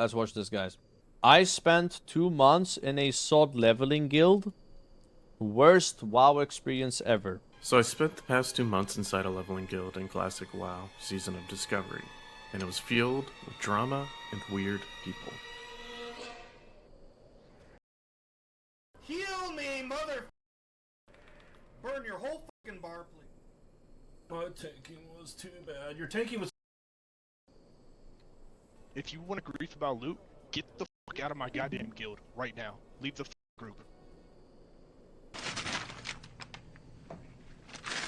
Let's watch this, guys. I spent 2 months in a SoD Leveling guild. Worst WoW experience ever. So I spent the past 2 months inside a leveling guild in Classic WoW Season of Discovery, and it was filled with drama and weird people. Heal me, mother! Burn your whole fucking bar, please. My tanking was too bad. Your tanking was... If you want to grief about loot, get the fuck out of my goddamn guild right now. Leave the group.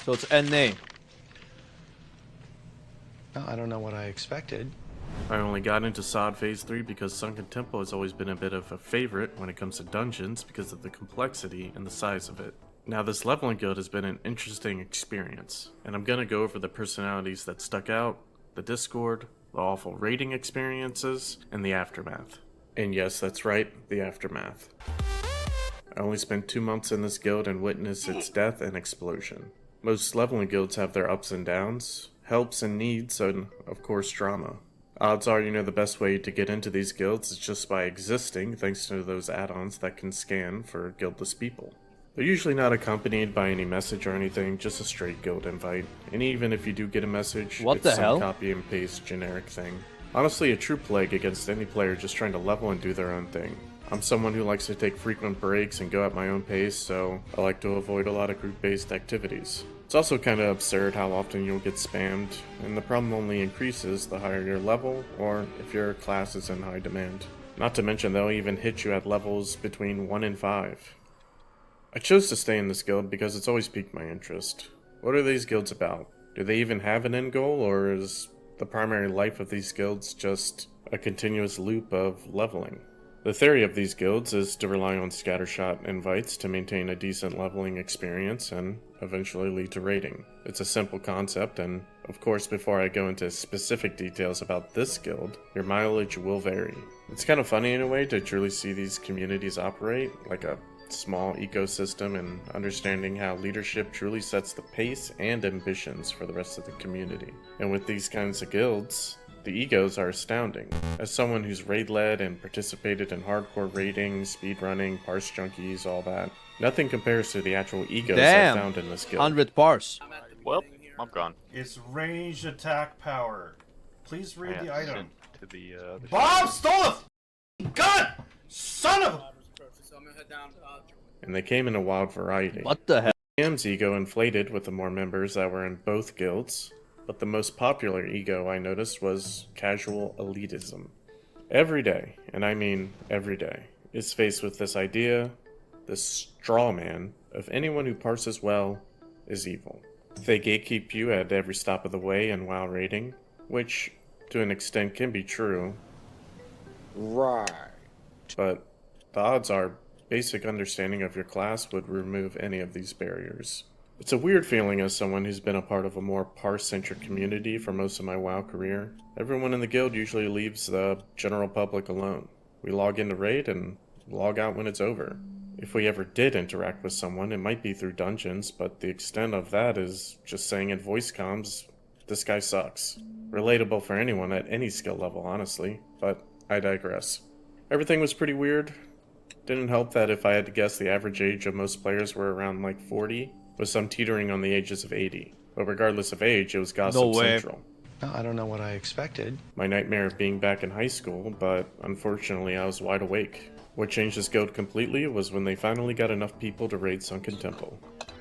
So it's NA. Well, I don't know what I expected. I only got into SoD Phase 3 because Sunken Temple has always been a bit of a favorite when it comes to dungeons because of the complexity and the size of it. Now this leveling guild has been an interesting experience, and I'm gonna go over the personalities that stuck out, the Discord, the awful raiding experiences, and the aftermath. And yes, that's right, the aftermath. I only spent 2 months in this guild and witnessed its death and explosion. Most leveling guilds have their ups and downs, helps and needs, and of course drama. Odds are you know the best way to get into these guilds is just by existing thanks to those add-ons that can scan for guildless people. They're usually not accompanied by any message or anything, just a straight guild invite. And even if you do get a message, it's some copy and paste generic thing. Honestly, a true plague against any player just trying to level and do their own thing. I'm someone who likes to take frequent breaks and go at my own pace, so I like to avoid a lot of group-based activities. It's also kind of absurd how often you'll get spammed, and the problem only increases the higher your level, or if your class is in high demand. Not to mention they'll even hit you at levels between 1 and 5. I chose to stay in this guild because it's always piqued my interest. What are these guilds about? Do they even have an end goal, or is the primary life of these guilds just a continuous loop of leveling? The theory of these guilds is to rely on scattershot invites to maintain a decent leveling experience and eventually lead to raiding. It's a simple concept, and of course before I go into specific details about this guild, your mileage will vary. It's kind of funny in a way to truly see these communities operate like a small ecosystem and understanding how leadership truly sets the pace and ambitions for the rest of the community. And with these kinds of guilds, the egos are astounding. As someone who's raid-led and participated in hardcore raiding, speedrunning, parse junkies, all that, nothing compares to the actual egos I found in this guild. 100 parse. Well, I'm gone. It's ranged attack power. Please read the item. To the Bob stole a gun! Son of a... And they came in a wild variety. What the hell? Cam's ego inflated with the more members that were in both guilds, but the most popular ego I noticed was casual elitism. Every day, and I mean every day, is faced with this idea, this straw man, of anyone who parses well is evil. They gatekeep you at every stop of the way in WoW raiding, which to an extent can be true. Right. But the odds are basic understanding of your class would remove any of these barriers. It's a weird feeling as someone who's been a part of a more parse-centric community for most of my WoW career. Everyone in the guild usually leaves the general public alone. We log in to raid and log out when it's over. If we ever did interact with someone, it might be through dungeons, but the extent of that is just saying in voice comms, this guy sucks. Relatable for anyone at any skill level, honestly, but I digress. Everything was pretty weird. Didn't help that if I had to guess the average age of most players were around like 40, with some teetering on the ages of 80. But regardless of age, it was gossip central. Well, I don't know what I expected. My nightmare of being back in high school, but unfortunately I was wide awake. What changed this guild completely was when they finally got enough people to raid Sunken Temple.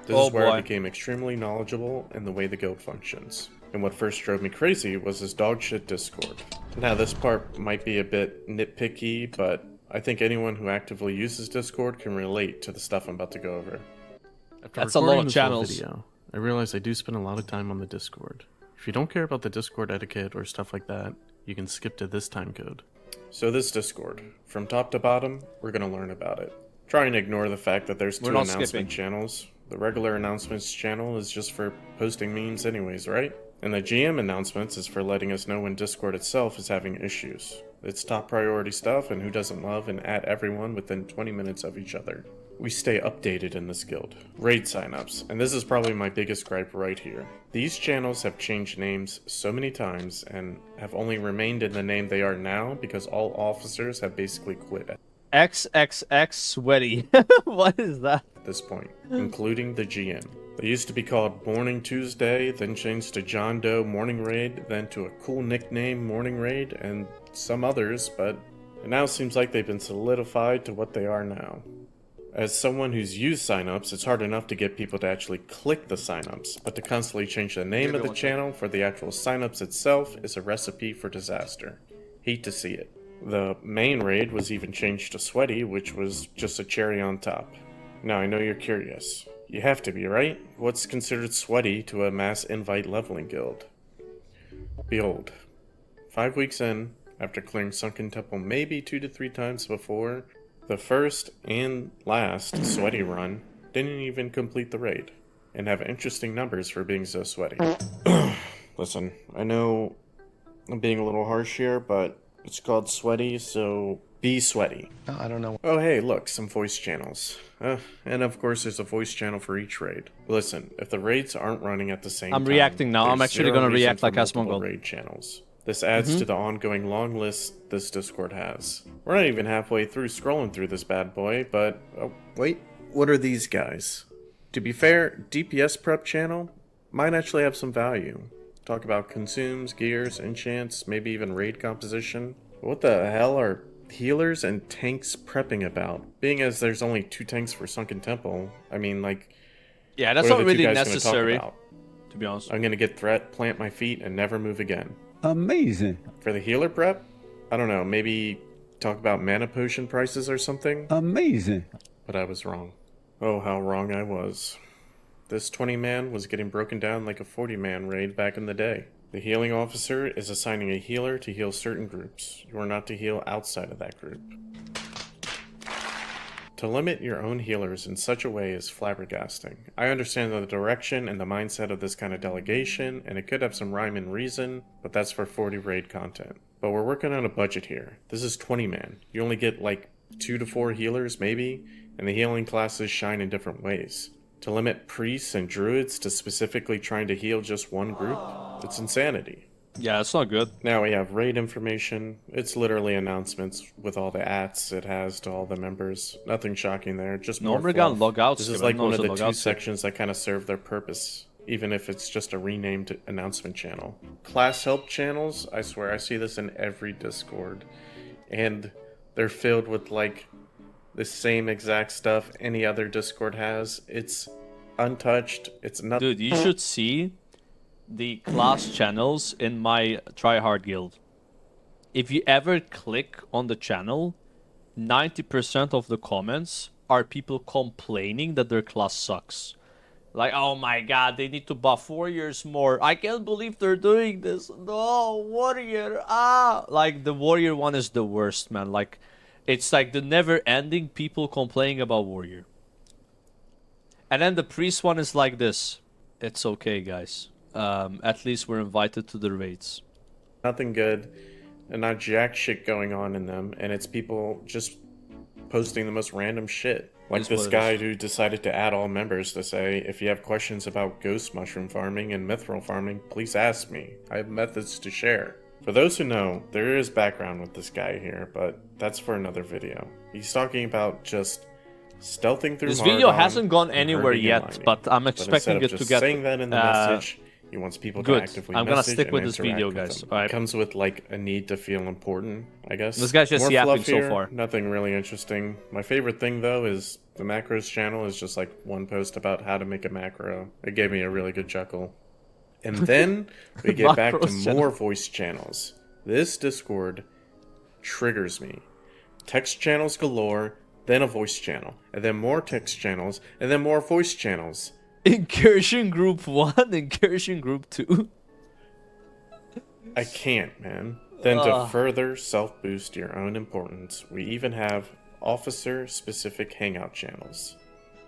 This is where I became extremely knowledgeable in the way the guild functions. And what first drove me crazy was this dogshit Discord. Now this part might be a bit nitpicky, but I think anyone who actively uses Discord can relate to the stuff I'm about to go over. That's a lot of channels. Video, I realize I do spend a lot of time on the Discord. If you don't care about the Discord etiquette or stuff like that, you can skip to this time code. So this Discord, from top to bottom, we're going to learn about it. Try and ignore the fact that there's 2 announcement channels. The regular announcements channel is just for posting memes anyways, right? And the GM announcements is for letting us know when Discord itself is having issues. It's top priority stuff, and who doesn't love and add everyone within 20 minutes of each other. We stay updated in this guild. Raid signups, and this is probably my biggest gripe right here. These channels have changed names so many times and have only remained in the name they are now because all officers have basically quit XXX sweaty. What is that? at this point, including the GM. They used to be called Morning Tuesday, then changed to John Doe Morning Raid, then to a cool nickname Morning Raid, and some others, but it now seems like they've been solidified to what they are now. As someone who's used signups, it's hard enough to get people to actually click the signups, but to constantly change the name of the channel for the actual signups itself is a recipe for disaster. Hate to see it. The main raid was even changed to Sweaty, which was just a cherry on top. Now I know you're curious. You have to be, right? What's considered sweaty to a mass invite leveling guild? Behold, 5 weeks in, after clearing Sunken Temple maybe 2 to 3 times before, the first and last sweaty run didn't even complete the raid, and have interesting numbers for being so sweaty. Listen, I know I'm being a little harsh here, but it's called sweaty, so be sweaty. No, I don't know. Oh hey, look, some voice channels. And of course there's a voice channel for each raid. Listen, if the raids aren't running at the same time... I'm reacting now. I'm there's actually zero gonna reason react for like multiple Asmongold. raid channels. This adds to the ongoing long list this Discord has. We're not even halfway through scrolling through this bad boy, but... Oh, wait, what are these guys? To be fair, DPS prep channel might actually have some value. Talk about consumes, gears, enchants, maybe even raid composition. But what the hell are healers and tanks prepping about? Being as there's only 2 tanks for Sunken Temple, I mean, like... Yeah, that's what not are the two really guys gonna talk necessary, about? to be honest. I'm gonna get threat, plant my feet, and never move again. Amazing. For the healer prep, I don't know, maybe talk about mana potion prices or something? Amazing. But I was wrong. Oh, how wrong I was. This 20-man was getting broken down like a 40-man raid back in the day. The healing officer is assigning a healer to heal certain groups. You are not to heal outside of that group. To limit your own healers in such a way is flabbergasting. I understand the direction and the mindset of this kind of delegation, and it could have some rhyme and reason, but that's for 40 raid content. But we're working on a budget here. This is 20-man. You only get like 2 to 4 healers maybe, and the healing classes shine in different ways. To limit priests and druids to specifically trying to heal just one group, it's insanity. Yeah, it's not good. Now we have raid information. It's literally announcements with all the ats it has to all the members. Nothing shocking there, just more Normally got fluff. logouts. This is given. like No, one of it's the a 2 logout sections that kind of serve their purpose, even if it's just a renamed announcement channel. Class help channels, I swear I see this in every Discord. And they're filled with like the same exact stuff any other Discord has. It's untouched. It's not. Dude, you should see the class channels in my tryhard guild. If you ever click on the channel, 90% of the comments are people complaining that their class sucks. Like, oh my god, they need to buff warriors more. I can't believe they're doing this. No, warrior, ah! Like, the warrior one is the worst, man. Like, it's like the never-ending people complaining about warrior. And then the priest one is like this. It's okay, guys. At least we're invited to the raids. Nothing good and not jack shit going on in them, and it's people just posting the most random shit. Like Is this what it guy is. who decided to add all members to say, if you have questions about ghost mushroom farming and mithril farming, please ask me. I have methods to share. For those who know, there is background with this guy here, but that's for another video. He's talking about just stealthing through This video Mardon hasn't gone and anywhere herding and yet, mining. but I'm But instead expecting of it just to get saying that in the message, he wants people good. to actively I'm gonna message stick and with this interact video, with guys. them. Alright. It comes with like a need to feel important, I guess. This guy's just More yapping fluff so here, far. Nothing really interesting. My favorite thing though is the macros channel is just like one post about how to make a macro. It gave me a really good chuckle. And then we get back to Macros channel. more voice channels. This Discord triggers me. Text channels galore, then a voice channel, and then more text channels, and then more voice channels. Incursion Group 1, Incursion Group 2. I can't, man. Then to further self-boost your own importance, we even have officer-specific hangout channels.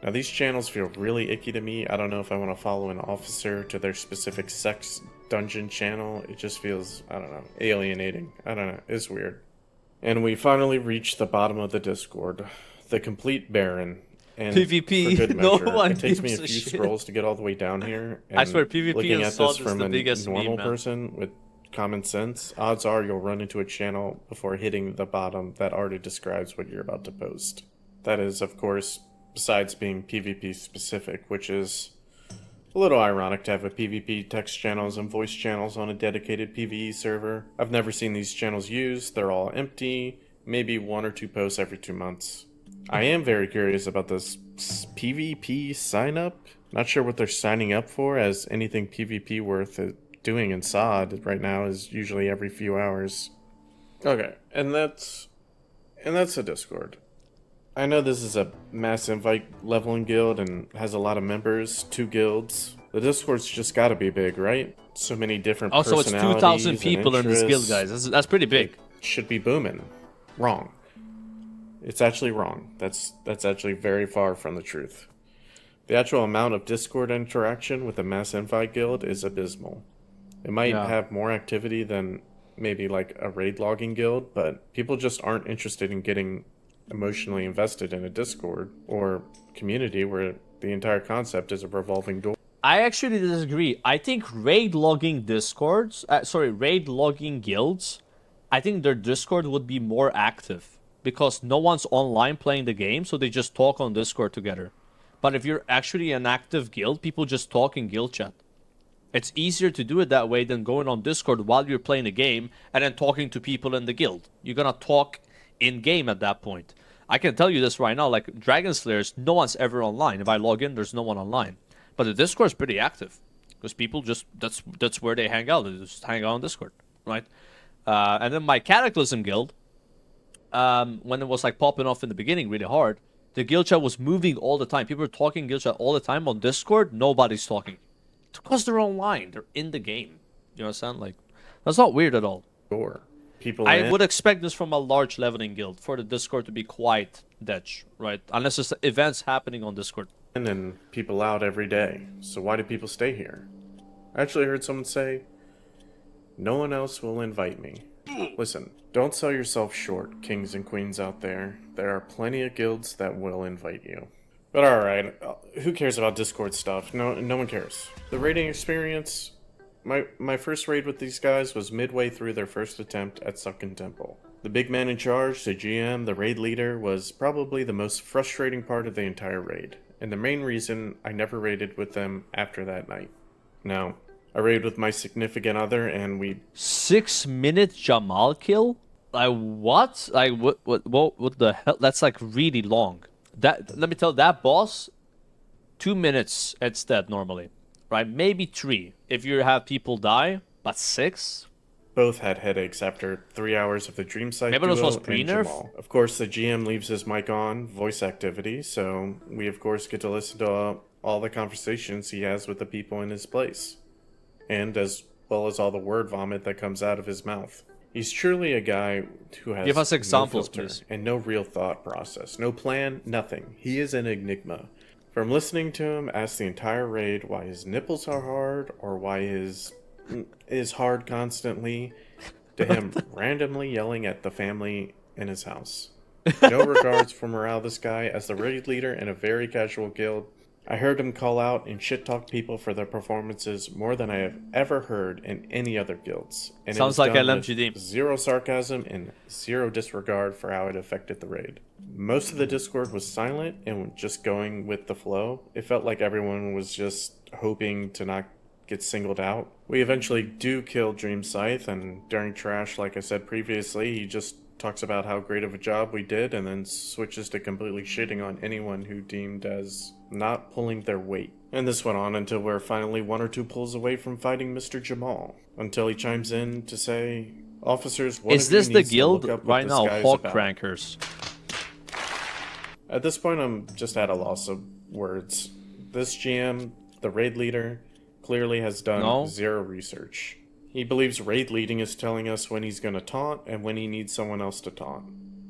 Now these channels feel really icky to me. I don't know if I want to follow an officer to their specific sex dungeon channel. It just feels, I don't know, alienating. I don't know, it's weird. And we finally reached the bottom of the Discord. The complete barren. And PvP, for good no measure, one it takes me a gives a few shit. scrolls to get all the way down here. And I swear, PvP looking and at SoD this is from the a biggest normal meme, man. person with common sense, odds are you'll run into a channel before hitting the bottom that already describes what you're about to post. That is, of course, besides being PvP specific, which is a little ironic to have a PvP text channels and voice channels on a dedicated PvE server. I've never seen these channels used. They're all empty, maybe 1 or 2 posts every 2 months. I am very curious about this PvP sign up. Not sure what they're signing up for, as anything PvP worth doing in SoD right now is usually every few hours. Okay, and that's the Discord. I know this is a mass invite leveling guild and has a lot of members, 2 guilds. The Discord's just gotta be big, right? So many different Also, it's personalities 2,000 and people in this guild, interests. guys. That's pretty big. It should be booming. Wrong. It's actually wrong. That's actually very far from the truth. The actual amount of Discord interaction with the mass invite guild is abysmal. It might have more activity than maybe like a raid logging guild, but people just aren't interested in getting emotionally invested in a Discord or community where the entire concept is a revolving door. I actually disagree. I think raid logging guilds, I think their Discord would be more active because no one's online playing the game, so they just talk on Discord together. But if you're actually an active guild, people just talk in guild chat. It's easier to do it that way than going on Discord while you're playing the game and then talking to people in the guild. You're gonna talk in-game at that point. I can tell you this right now, like Dragon Slayers, no one's ever online. If I log in, there's no one online. But the Discord's pretty active. Because people just, that's where they hang out. They just hang out on Discord, right? And then my Cataclysm guild, when it was like popping off in the beginning really hard, the guild chat was moving all the time. People were talking guild chat all the time. On Discord, nobody's talking. Because they're online. They're in the game. You understand? Like, that's not weird at all. People I would expect this from a large leveling guild for the Discord to be quite dead, right? Unless it's events happening on Discord. And people out every day. So why do people stay here? I actually heard someone say, no one else will invite me. Listen, don't sell yourself short, kings and queens out there. There are plenty of guilds that will invite you. But alright, who cares about Discord stuff? No one cares. The raiding experience, my first raid with these guys was midway through their first attempt at Sunken Temple. The big man in charge, the GM, the raid leader, was probably the most frustrating part of the entire raid, and the main reason I never raided with them after that night. Now, I raided with my significant other, and we... 6-minute Jamal kill? Like, what? Like, what the hell? That's, like, really long. Let me tell you, that boss, 2 minutes it's dead normally, right? Maybe 3 if you have people die, but 6? Both had headaches after 3 hours of the Dream Sight Maybe duo this was and pre-nerf? Jamal. Of course, the GM leaves his mic on, voice activity, so we of course get to listen to all the conversations he has with the people in his place. And as well as all the word vomit that comes out of his mouth. He's truly a guy who has Give us examples, no filter please. and no real thought process, no plan, nothing. He is an enigma. From listening to him ask the entire raid why his nipples are hard or why his is hard constantly, to him randomly yelling at the family in his house. No regards for morale, this guy, as the raid leader in a very casual guild. I heard him call out and shit-talk people for their performances more than I have ever heard in any other guilds. And Sounds it was like done LMGD. with zero sarcasm and zero disregard for how it affected the raid. Most of the Discord was silent and just going with the flow. It felt like everyone was just hoping to not get singled out. We eventually do kill Dream Scythe, and during trash, like I said previously, he just talks about how great of a job we did and then switches to completely shitting on anyone who deemed as not pulling their weight. And this went on until we're finally 1 or 2 pulls away from fighting Mr. Jamal, until he chimes in to say, officers, one Is of you this the needs to guild look up what right this now? guy is Hawk about." Crankers. At this point, I'm just at a loss of words. This GM, the raid leader, clearly has done zero research. He believes raid leading is telling us when he's going to taunt and when he needs someone else to taunt.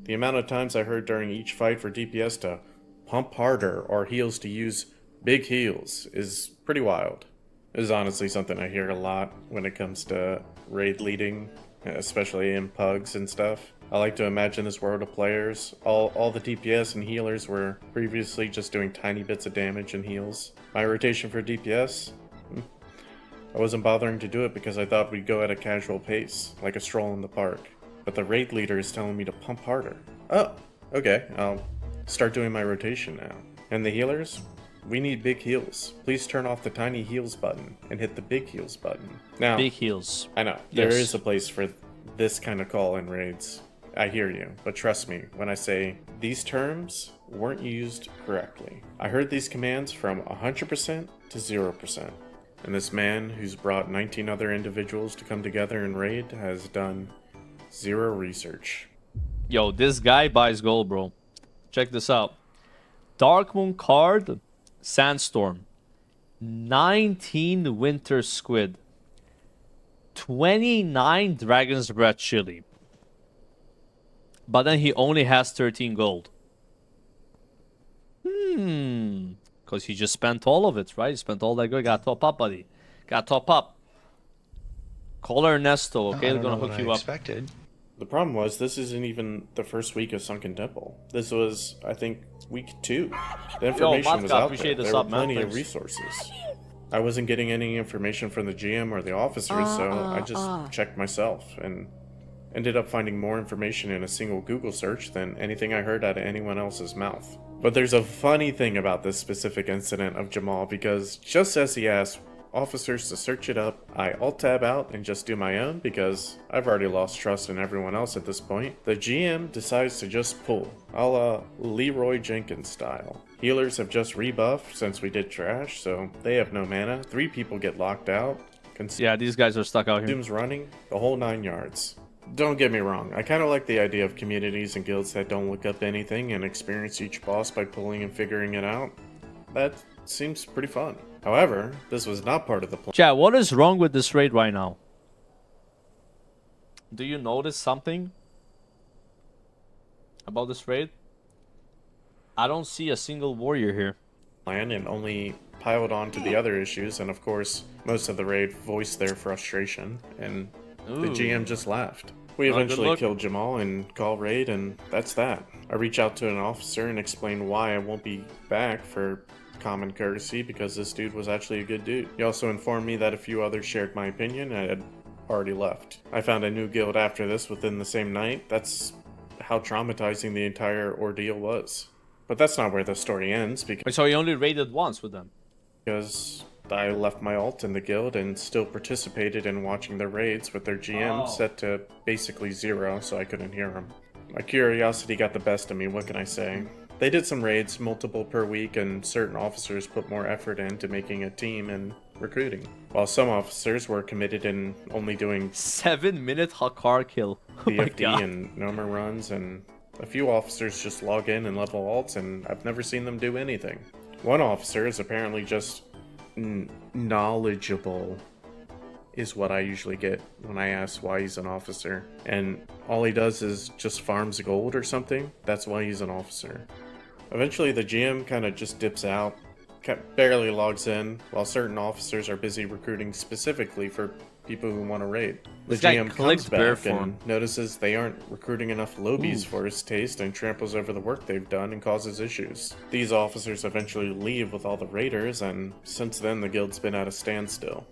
The amount of times I heard during each fight for DPS to pump harder or heals to use big heals is pretty wild. It is honestly something I hear a lot when it comes to raid leading, especially in pugs and stuff. I like to imagine this world of players. All the DPS and healers were previously just doing tiny bits of damage and heals. My rotation for DPS? I wasn't bothering to do it because I thought we'd go at a casual pace, like a stroll in the park. But the raid leader is telling me to pump harder. Oh, okay, I'll start doing my rotation now. And the healers? We need big heals. Please turn off the tiny heals button and hit the big heals button. Now, Big heals. I know, there is a place for this kind of call in raids. I hear you, but trust me when I say these terms weren't used correctly. I heard these commands from 100% to 0%. And this man who's brought 19 other individuals to come together and raid has done zero research. Yo, this guy buys gold, bro. Check this out. Darkmoon card, Sandstorm. 19 Winter Squid. 29 Dragon's Breath Chili. But then he only has 13 gold. Because he just spent all of it, right? He spent all that gold. Got top up, buddy. Got top up. Call Ernesto, okay? I They're don't know gonna what hook I you up. expected. The problem was, this isn't even the first week of Sunken Temple. This was, I think, week 2. The information was Matka, out there. appreciate the There were sub, man. plenty of Thanks. resources. I wasn't getting any information from the GM or the officers, so I just checked myself and ended up finding more information in a single Google search than anything I heard out of anyone else's mouth. But there's a funny thing about this specific incident of Jamal, because just as he asked officers to search it up, I alt-tab out and just do my own because I've already lost trust in everyone else at this point. The GM decides to just pull, a la Leroy Jenkins style. Healers have just rebuffed since we did trash, so they have no mana. 3 people get locked out. Yeah, these guys are stuck out here. Consumes running, the whole 9 yards. Don't get me wrong, I kind of like the idea of communities and guilds that don't look up anything and experience each boss by pulling and figuring it out. That seems pretty fun. However, this was not part of the plan. Chat, what is wrong with this raid right now? Do you notice something about this raid? I don't see a single warrior here. And only piled on to the other issues, and of course, most of the raid voiced their frustration, and the GM just laughed. We Not a good eventually look. killed Jamal and call raid, and that's that. I reach out to an officer and explain why I won't be back for common courtesy because this dude was actually a good dude. He also informed me that a few others shared my opinion and I had already left. I found a new guild after this within the same night. That's how traumatizing the entire ordeal was. But that's not where the story ends Wait, so he only raided once with them? because I left my alt in the guild and still participated in watching the raids with their GM set to basically 0, so I couldn't hear them. My curiosity got the best of me, what can I say? They did some raids, multiple per week, and certain officers put more effort into making a team and recruiting, while some officers were committed in only doing 7-minute Hakar kill. Oh my BFD god. and Noma runs, and a few officers just log in and level alts, and I've never seen them do anything. One officer is apparently just knowledgeable, is what I usually get when I ask why he's an officer. And all he does is just farms gold or something. That's why he's an officer. Eventually the GM kind of just dips out, barely logs in, while certain officers are busy recruiting specifically for people who want to raid. The This guy GM comes clicked bear back and form. notices they aren't recruiting enough lobies for his taste and tramples over the work they've done and causes issues. These officers eventually leave with all the raiders, and since then the guild's been at a standstill.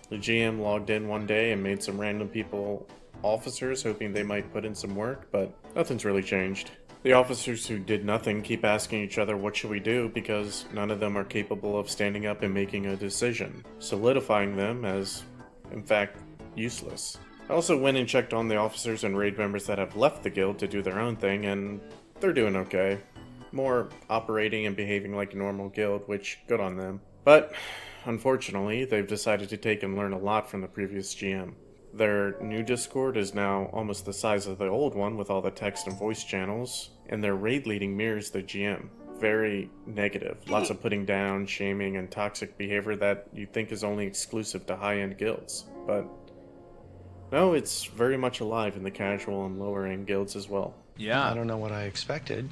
The GM logged in one day and made some random people officers, hoping they might put in some work, but nothing's really changed. The officers who did nothing keep asking each other what should we do because none of them are capable of standing up and making a decision, solidifying them as, in fact, useless. I also went and checked on the officers and raid members that have left the guild to do their own thing, and they're doing okay. More operating and behaving like a normal guild, which good on them. But unfortunately, they've decided to take and learn a lot from the previous GM. Their new Discord is now almost the size of the old one with all the text and voice channels, and their raid leading mirrors the GM. Very negative. Lots of putting down, shaming, and toxic behavior that you think is only exclusive to high-end guilds. But no, it's very much alive in the casual and lower-end guilds as well. Yeah. I don't know what I expected.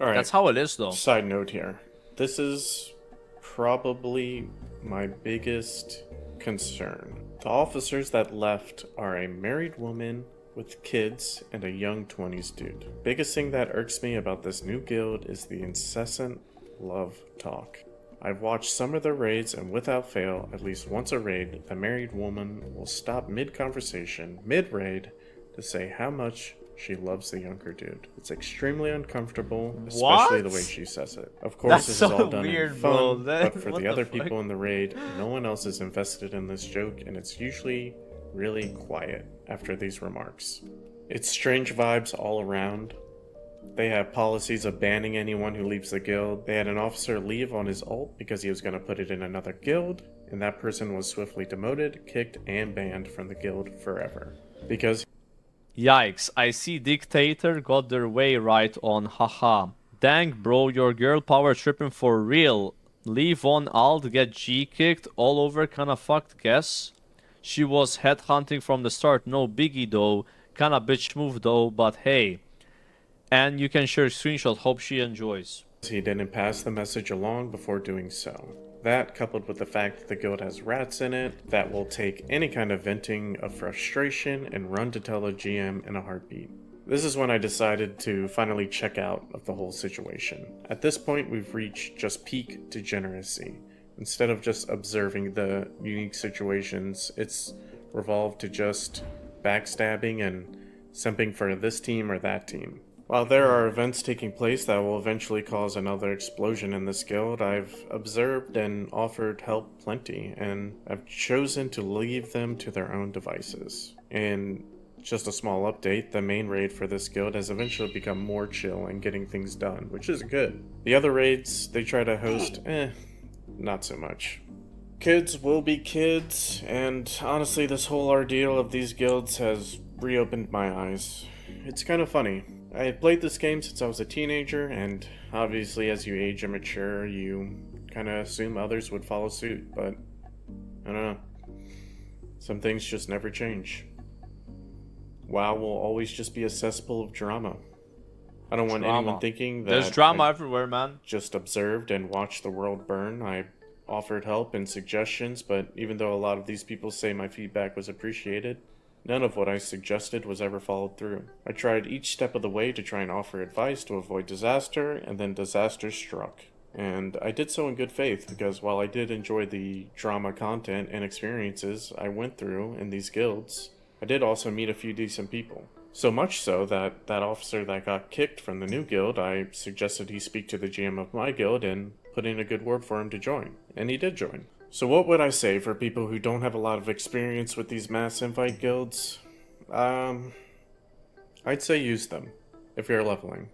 All right. That's how it is, though. Side note here. This is probably my biggest concern. The officers that left are a married woman with kids and a young 20s dude. Biggest thing that irks me about this new guild is the incessant love talk. I've watched some of their raids, and without fail, at least once a raid, the married woman will stop mid-conversation, mid-raid, to say how much she loves the younger dude. It's extremely uncomfortable, especially the way she says it. Of course, That's this so is all done weird, in bro. fun, That- but for what the the other fuck? people in the raid, no one else is invested in this joke, and it's usually really quiet after these remarks. It's strange vibes all around. They have policies of banning anyone who leaves the guild. They had an officer leave on his ult because he was going to put it in another guild, and that person was swiftly demoted, kicked, and banned from the guild forever. Because Yikes, I see Dictator got their way right on, haha. Dang bro, your girl power tripping for real. Leave on alt, get G kicked, all over, kinda fucked, guess. She was headhunting from the start, no biggie though. Kinda bitch move though, but hey. And you can share a screenshot, hope she enjoys. he didn't pass the message along before doing so. That, coupled with the fact that the guild has rats in it that will take any kind of venting of frustration and run to tell the GM in a heartbeat. This is when I decided to finally check out of the whole situation. At this point, we've reached just peak degeneracy. Instead of just observing the unique situations, it's revolved to just backstabbing and simping for this team or that team. While there are events taking place that will eventually cause another explosion in this guild, I've observed and offered help plenty, and I've chosen to leave them to their own devices. And just a small update, the main raid for this guild has eventually become more chill and getting things done, which is good. The other raids they try to host, not so much. Kids will be kids, and honestly this whole ordeal of these guilds has reopened my eyes. It's kind of funny. I had played this game since I was a teenager, and obviously as you age and mature, you kind of assume others would follow suit, but I don't know. Some things just never change. WoW will always just be a cesspool of drama. I don't want anyone thinking that There's drama I everywhere, man. just observed and watched the world burn. I offered help and suggestions, but even though a lot of these people say my feedback was appreciated, none of what I suggested was ever followed through. I tried each step of the way to try and offer advice to avoid disaster, and then disaster struck. And I did so in good faith, because while I did enjoy the drama content and experiences I went through in these guilds, I did also meet a few decent people. So much so that that officer that got kicked from the new guild, I suggested he speak to the GM of my guild and put in a good word for him to join. And he did join. So what would I say for people who don't have a lot of experience with these mass invite guilds? I'd say use them, if you're leveling.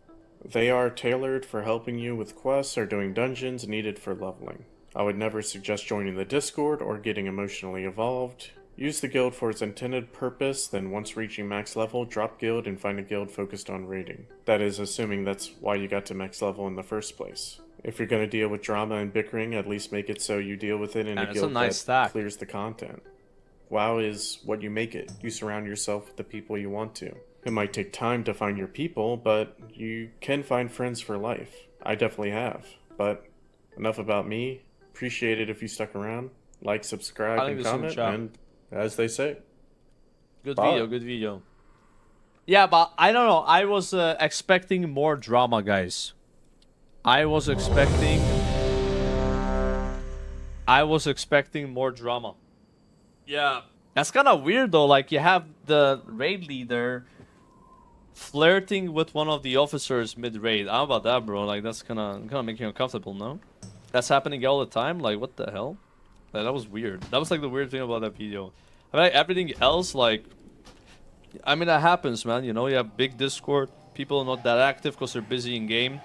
They are tailored for helping you with quests or doing dungeons needed for leveling. I would never suggest joining the Discord or getting emotionally involved. Use the guild for its intended purpose, then once reaching max level, drop guild and find a guild focused on raiding. That is, assuming that's why you got to max level in the first place. If you're going to deal with drama and bickering, at least make it so you deal with it in a guild that clears the content. WoW is what you make it. You surround yourself with the people you want to. It might take time to find your people, but you can find friends for life. I definitely have. But enough about me. Appreciate it if you stuck around. Like, subscribe, and comment, and as they say. Good video, good video. Yeah, but I don't know. I was expecting more drama, guys. I was expecting more drama. Yeah. That's kind of weird though. Like you have the raid leader flirting with one of the officers mid-raid. How about that, bro? Like that's kind of making you uncomfortable, no? That's happening all the time. Like what the hell? Like, that was weird. That was like the weird thing about that video. I mean, like, everything else, like, I mean, that happens, man. You know, you have big Discord. People are not that active because they're busy in game.